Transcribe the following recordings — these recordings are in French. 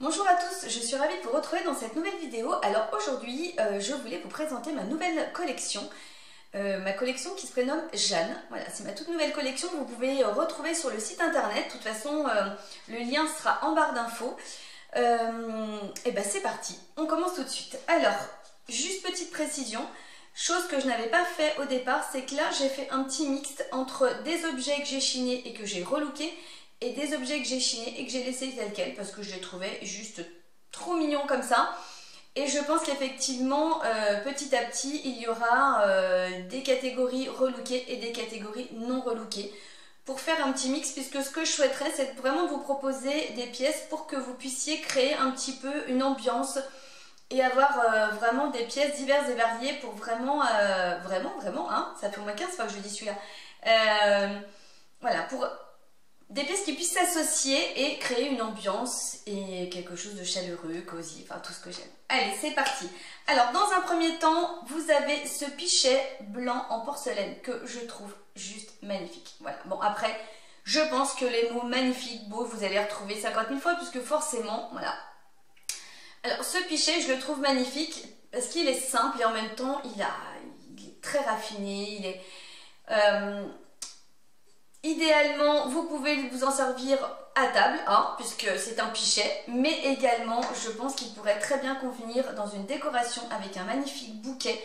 Bonjour à tous, je suis ravie de vous retrouver dans cette nouvelle vidéo. Alors aujourd'hui, je voulais vous présenter ma nouvelle collection. Ma collection qui se prénomme Jeanne. Voilà, c'est ma toute nouvelle collection que vous pouvez retrouver sur le site internet. De toute façon, le lien sera en barre d'infos. Et ben c'est parti, on commence tout de suite. Alors, juste petite précision, chose que je n'avais pas fait au départ, c'est que là j'ai fait un petit mixte entre des objets que j'ai chinés et que j'ai relookés et des objets que j'ai chinés et que j'ai laissés tels quels parce que je les trouvais juste trop mignons comme ça. Et je pense qu'effectivement, petit à petit, il y aura des catégories relookées et des catégories non relookées pour faire un petit mix, puisque ce que je souhaiterais, c'est vraiment de vous proposer des pièces pour que vous puissiez créer un petit peu une ambiance et avoir vraiment des pièces diverses et variées pour vraiment, hein, ça fait au moins 15 fois que je dis celui-là, voilà, pour des pièces qui puissent s'associer et créer une ambiance et quelque chose de chaleureux, cosy, enfin tout ce que j'aime. Allez, c'est parti. Alors, dans un premier temps, vous avez ce pichet blanc en porcelaine que je trouve juste magnifique. Voilà, bon après, je pense que les mots magnifique, beau, vous allez les retrouver 50 000 fois puisque forcément, voilà. Alors, ce pichet, je le trouve magnifique parce qu'il est simple et en même temps, il est très raffiné, il est... idéalement, vous pouvez vous en servir à table, hein, puisque c'est un pichet, mais également, je pense qu'il pourrait très bien convenir dans une décoration avec un magnifique bouquet,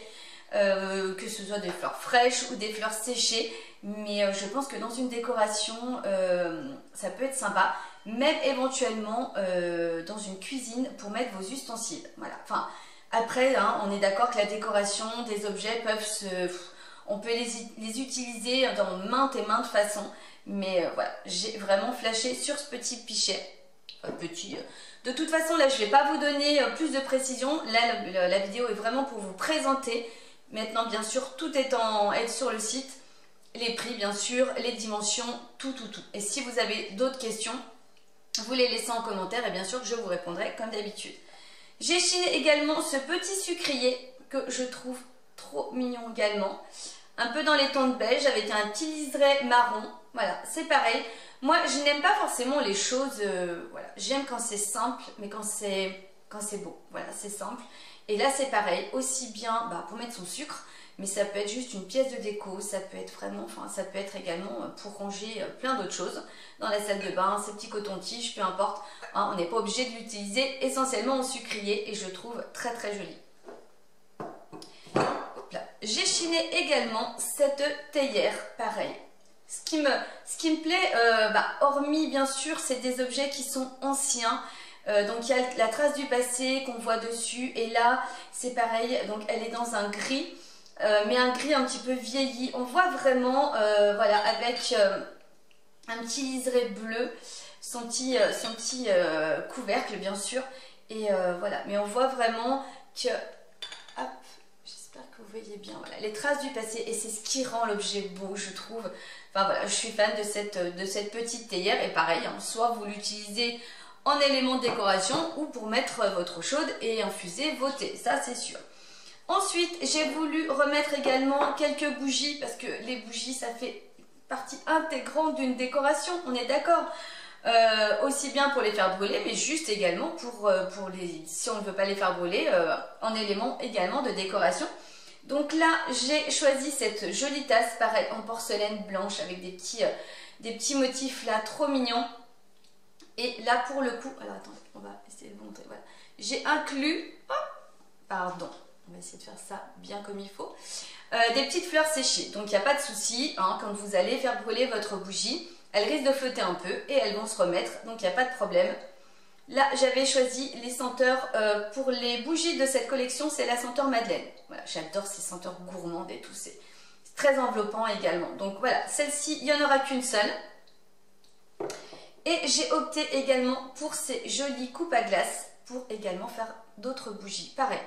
que ce soit des fleurs fraîches ou des fleurs séchées, mais je pense que dans une décoration, ça peut être sympa, même éventuellement dans une cuisine pour mettre vos ustensiles. Voilà. Enfin, après, hein, on est d'accord que la décoration des objets on peut les utiliser dans maintes et maintes façons, mais voilà, j'ai vraiment flashé sur ce petit pichet. De toute façon, là, je ne vais pas vous donner plus de précision. Là, la vidéo est vraiment pour vous présenter. Maintenant, bien sûr, tout est sur le site. Les prix, bien sûr, les dimensions, tout. Et si vous avez d'autres questions, vous les laissez en commentaire et bien sûr, je vous répondrai comme d'habitude. J'ai chiné également ce petit sucrier que je trouve trop mignon également. Un peu dans les tons de beige avec un petit liseré marron. Voilà, c'est pareil. Moi, je n'aime pas forcément les choses... voilà, j'aime quand c'est simple, mais quand c'est beau. Voilà, c'est simple. Et là, c'est pareil. Aussi bien pour mettre son sucre, mais ça peut être juste une pièce de déco. Ça peut être vraiment... Enfin, ça peut être également pour ranger plein d'autres choses. Dans la salle de bain, ces petits cotons-tiges, peu importe. Hein, on n'est pas obligé de l'utiliser essentiellement en sucrier. Et je trouve très très joli. J'ai chiné également cette théière, pareil. Ce qui me plaît, hormis bien sûr, c'est des objets qui sont anciens. Donc il y a la trace du passé qu'on voit dessus. Et là, c'est pareil, donc elle est dans un gris, mais un gris un petit peu vieilli. On voit vraiment, voilà, avec un petit liseré bleu, son petit couvercle bien sûr. Et voilà, mais on voit vraiment que... Hop, que vous voyez bien, voilà, les traces du passé, et c'est ce qui rend l'objet beau, je trouve. Enfin voilà, je suis fan de cette petite théière, et pareil, hein, soit vous l'utilisez en élément de décoration ou pour mettre votre eau chaude et infuser vos thés, ça c'est sûr. Ensuite, j'ai voulu remettre également quelques bougies, parce que les bougies, ça fait partie intégrante d'une décoration, on est d'accord. Aussi bien pour les faire brûler, mais juste également si on ne veut pas les faire brûler, en élément également de décoration. Donc là, j'ai choisi cette jolie tasse, pareil, en porcelaine blanche, avec des petits motifs là, trop mignons. Et là, pour le coup, alors attendez, on va essayer de montrer, voilà. J'ai inclus, pardon, on va essayer de faire ça bien comme il faut, des petites fleurs séchées. Donc il n'y a pas de souci, hein, quand vous allez faire brûler votre bougie, elles risquent de flotter un peu et elles vont se remettre, donc il n'y a pas de problème. Là, j'avais choisi les senteurs pour les bougies de cette collection, c'est la senteur Madeleine. Voilà, j'adore ces senteurs gourmandes et tout, c'est très enveloppant également. Donc voilà, celle-ci, il n'y en aura qu'une seule. Et j'ai opté également pour ces jolies coupes à glace pour également faire d'autres bougies. Pareil,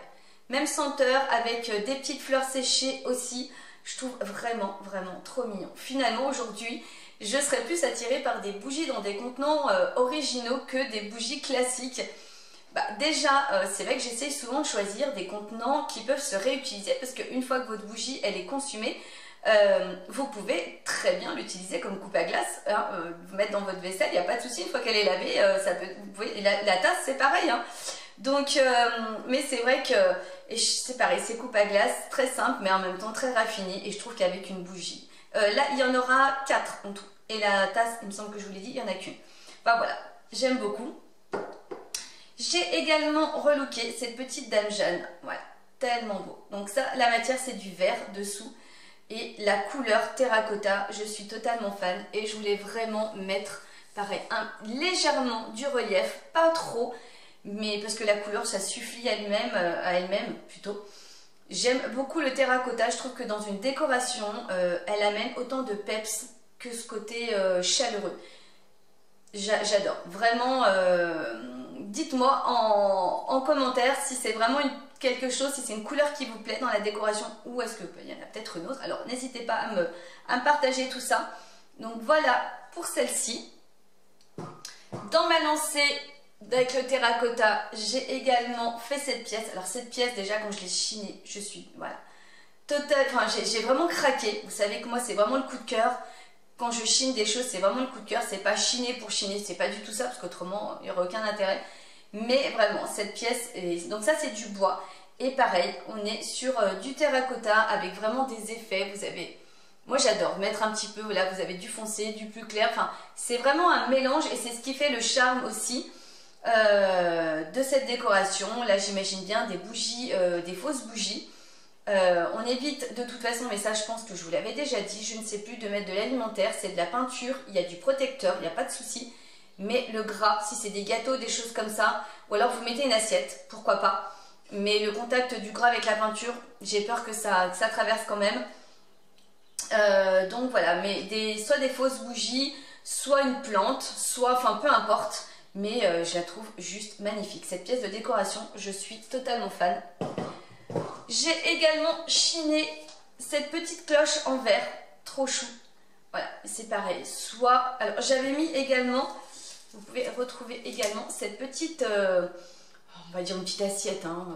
même senteur avec des petites fleurs séchées aussi. Je trouve vraiment trop mignon. Finalement, aujourd'hui, je serais plus attirée par des bougies dans des contenants originaux que des bougies classiques. Déjà, c'est vrai que j'essaye souvent de choisir des contenants qui peuvent se réutiliser parce qu'une fois que votre bougie elle est consumée, vous pouvez très bien l'utiliser comme coupe à glace, hein, vous mettre dans votre vaisselle, il n'y a pas de souci, une fois qu'elle est lavée, ça peut, vous pouvez, la tasse c'est pareil, hein. Donc, mais c'est vrai que c'est pareil, c'est coupe à glace, très simple mais en même temps très raffiné, et je trouve qu'avec une bougie, là il y en aura 4 en tout, et la tasse, il me semble que je vous l'ai dit, il n'y en a qu'une. Enfin voilà, j'aime beaucoup. J'ai également relooké cette petite Dame Jeanne, voilà, tellement beau. Donc ça, la matière c'est du verre dessous, et la couleur terracotta, je suis totalement fan, et je voulais vraiment mettre, pareil, légèrement du relief, pas trop, mais parce que la couleur ça suffit à elle-même plutôt. J'aime beaucoup le terracotta, je trouve que dans une décoration, elle amène autant de peps que ce côté chaleureux. J'adore, vraiment, dites-moi en commentaire si c'est vraiment quelque chose, si c'est une couleur qui vous plaît dans la décoration, ou est-ce qu'il y en a peut-être une autre. Alors n'hésitez pas à me partager tout ça. Donc voilà pour celle-ci. Dans ma lancée avec le terracotta, j'ai également fait cette pièce. Alors cette pièce, déjà quand je l'ai chinée, je suis, voilà, enfin j'ai vraiment craqué. Vous savez que moi c'est vraiment le coup de cœur. Quand je chine des choses, c'est vraiment le coup de cœur. C'est pas chiner pour chiner, c'est pas du tout ça, parce qu'autrement il n'y aurait aucun intérêt. Mais vraiment, cette pièce, donc ça c'est du bois. Et pareil, on est sur du terracotta avec vraiment des effets. Vous avez, moi j'adore mettre un petit peu, là vous avez du foncé, du plus clair. Enfin, c'est vraiment un mélange, et c'est ce qui fait le charme aussi de cette décoration. Là j'imagine bien des bougies, des fausses bougies. On évite de toute façon, mais ça je pense que je vous l'avais déjà dit, je ne sais plus, de mettre de l'alimentaire, c'est de la peinture, il y a du protecteur, il n'y a pas de souci. Mais le gras, si c'est des gâteaux, des choses comme ça, ou alors vous mettez une assiette, pourquoi pas. Mais le contact du gras avec la peinture, j'ai peur que ça traverse quand même. Donc voilà, mais soit des fausses bougies, soit une plante, soit, enfin peu importe. Mais je la trouve juste magnifique. Cette pièce de décoration, je suis totalement fan. J'ai également chiné cette petite cloche en verre, trop chou. Voilà, c'est pareil. Soit, alors j'avais mis également, vous pouvez retrouver également cette petite, on va dire une petite assiette, hein,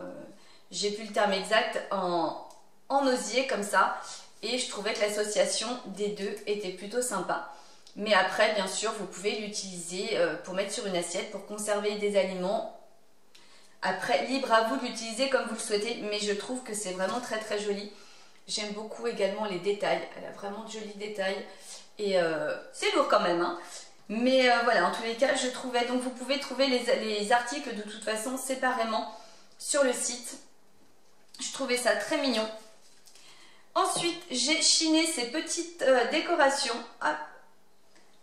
j'ai plus le terme exact, en osier comme ça. Et je trouvais que l'association des deux était plutôt sympa. Mais après, bien sûr, vous pouvez l'utiliser pour mettre sur une assiette, pour conserver des aliments. Après, libre à vous de l'utiliser comme vous le souhaitez, mais je trouve que c'est vraiment très très joli. J'aime beaucoup également les détails, elle a vraiment de jolis détails, et c'est lourd quand même, hein. Mais voilà, en tous les cas, je trouvais, donc vous pouvez trouver les articles de toute façon séparément sur le site. Je trouvais ça très mignon. Ensuite, j'ai chiné ces petites décorations. Ah,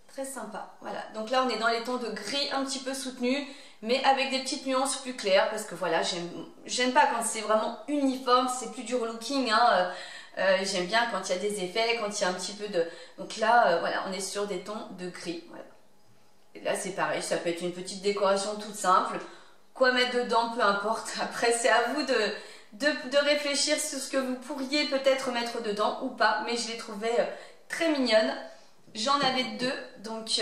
très sympa, voilà. Donc là, on est dans les tons de gris un petit peu soutenus, mais avec des petites nuances plus claires, parce que voilà, j'aime pas quand c'est vraiment uniforme, c'est plus du relooking, hein. J'aime bien quand il y a des effets, quand il y a un petit peu de... Donc là, voilà, on est sur des tons de gris, voilà. Et là, c'est pareil, ça peut être une petite décoration toute simple. Quoi mettre dedans, peu importe. Après, c'est à vous de réfléchir sur ce que vous pourriez peut-être mettre dedans ou pas, mais je les trouvais très mignonnes. J'en avais deux, donc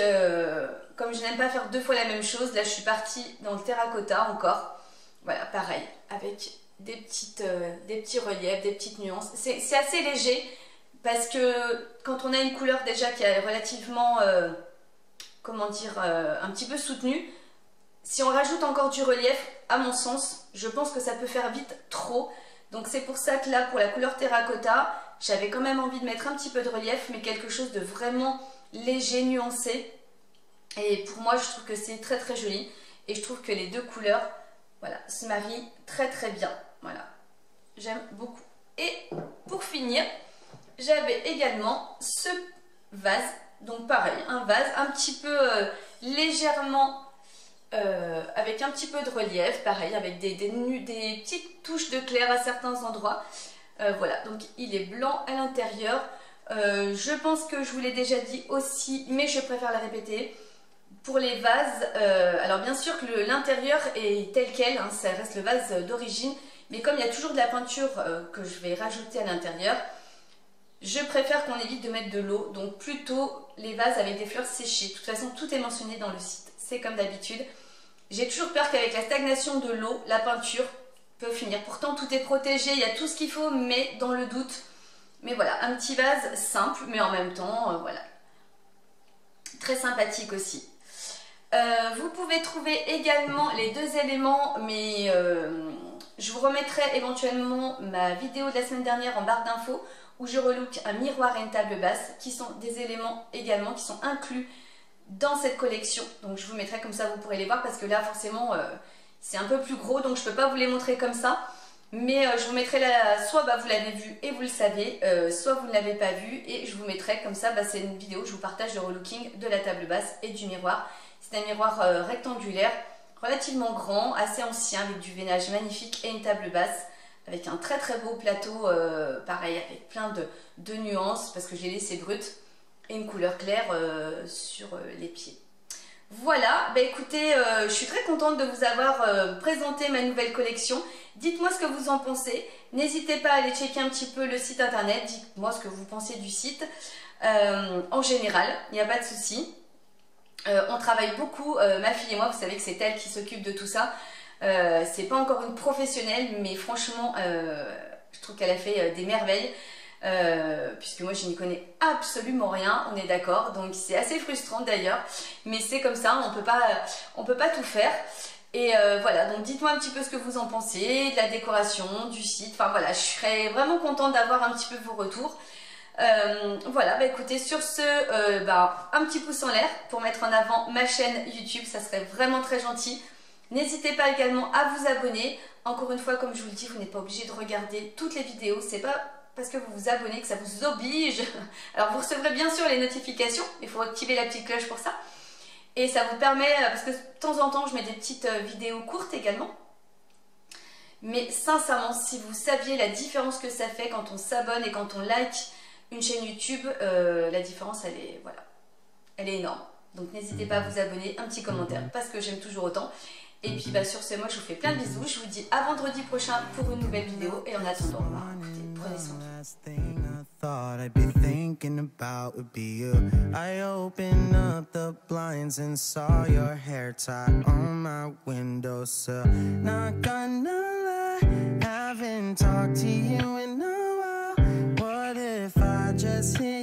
comme je n'aime pas faire deux fois la même chose, là je suis partie dans le terracotta encore. Voilà, pareil, avec des petits reliefs, des petites nuances. C'est assez léger, parce que quand on a une couleur déjà qui est relativement, comment dire, un petit peu soutenue, si on rajoute encore du relief, à mon sens, je pense que ça peut faire vite trop. Donc c'est pour ça que là, pour la couleur terracotta, j'avais quand même envie de mettre un petit peu de relief, mais quelque chose de vraiment léger, nuancé. Et pour moi, je trouve que c'est très très joli. Et je trouve que les deux couleurs, voilà, se marient très très bien. Voilà, j'aime beaucoup. Et pour finir, j'avais également ce vase. Donc pareil, un vase un petit peu légèrement... avec un petit peu de relief, pareil, avec des petites touches de clair à certains endroits. Voilà, donc il est blanc à l'intérieur. Je pense que je vous l'ai déjà dit aussi, mais je préfère la répéter. Pour les vases, alors bien sûr que l'intérieur est tel quel, hein, ça reste le vase d'origine, mais comme il y a toujours de la peinture que je vais rajouter à l'intérieur, je préfère qu'on évite de mettre de l'eau, donc plutôt les vases avec des fleurs séchées. De toute façon, tout est mentionné dans le site, c'est comme d'habitude. J'ai toujours peur qu'avec la stagnation de l'eau, la peinture peut finir. Pourtant, tout est protégé, il y a tout ce qu'il faut, mais dans le doute, Mais voilà, un petit vase simple, mais en même temps, voilà. Très sympathique aussi. Vous pouvez trouver également les deux éléments, mais je vous remettrai éventuellement ma vidéo de la semaine dernière en barre d'infos où je relook un miroir et une table basse qui sont des éléments également qui sont inclus dans cette collection. Donc je vous mettrai comme ça, vous pourrez les voir parce que là forcément c'est un peu plus gros donc je ne peux pas vous les montrer comme ça. Mais je vous mettrai là, soit bah, vous l'avez vu et vous le savez, soit vous ne l'avez pas vu et je vous mettrai comme ça, bah, c'est une vidéo où je vous partage le relooking de la table basse et du miroir. C'est un miroir rectangulaire, relativement grand, assez ancien avec du veinage magnifique et une table basse avec un très très beau plateau, pareil avec plein de nuances parce que je l'ai laissé brut et une couleur claire sur les pieds. Voilà, bah écoutez, je suis très contente de vous avoir présenté ma nouvelle collection. Dites-moi ce que vous en pensez. N'hésitez pas à aller checker un petit peu le site internet. Dites-moi ce que vous pensez du site. En général, il n'y a pas de souci. On travaille beaucoup, ma fille et moi, vous savez que c'est elle qui s'occupe de tout ça. C'est pas encore une professionnelle, mais franchement, je trouve qu'elle a fait des merveilles. Puisque moi je n'y connais absolument rien, on est d'accord, donc c'est assez frustrant d'ailleurs, mais c'est comme ça, on peut pas tout faire. Et voilà, donc dites-moi un petit peu ce que vous en pensez, de la décoration, du site, enfin voilà, je serais vraiment contente d'avoir un petit peu vos retours. Voilà, bah écoutez, sur ce, bah, un petit pouce en l'air pour mettre en avant ma chaîne YouTube, ça serait vraiment très gentil. N'hésitez pas également à vous abonner. Encore une fois, comme je vous le dis, vous n'êtes pas obligé de regarder toutes les vidéos, c'est pas parce que vous vous abonnez que ça vous oblige. Alors vous recevrez bien sûr les notifications, il faut activer la petite cloche pour ça. Et ça vous permet, parce que de temps en temps je mets des petites vidéos courtes également. Mais sincèrement, si vous saviez la différence que ça fait quand on s'abonne et quand on like une chaîne YouTube, la différence elle est, voilà, elle est énorme. Donc n'hésitez pas à vous abonner, un petit commentaire parce que j'aime toujours autant. Et puis bah, sur ce, moi je vous fais plein de bisous. Je vous dis à vendredi prochain pour une nouvelle vidéo. Et en attendant, bah, écoutez, prenez soin de vous. Thought I'd be thinking about would be you. I opened up the blinds and saw your hair tie on my windowsill. Not gonna lie, haven't talked to you in a while. What if I just hit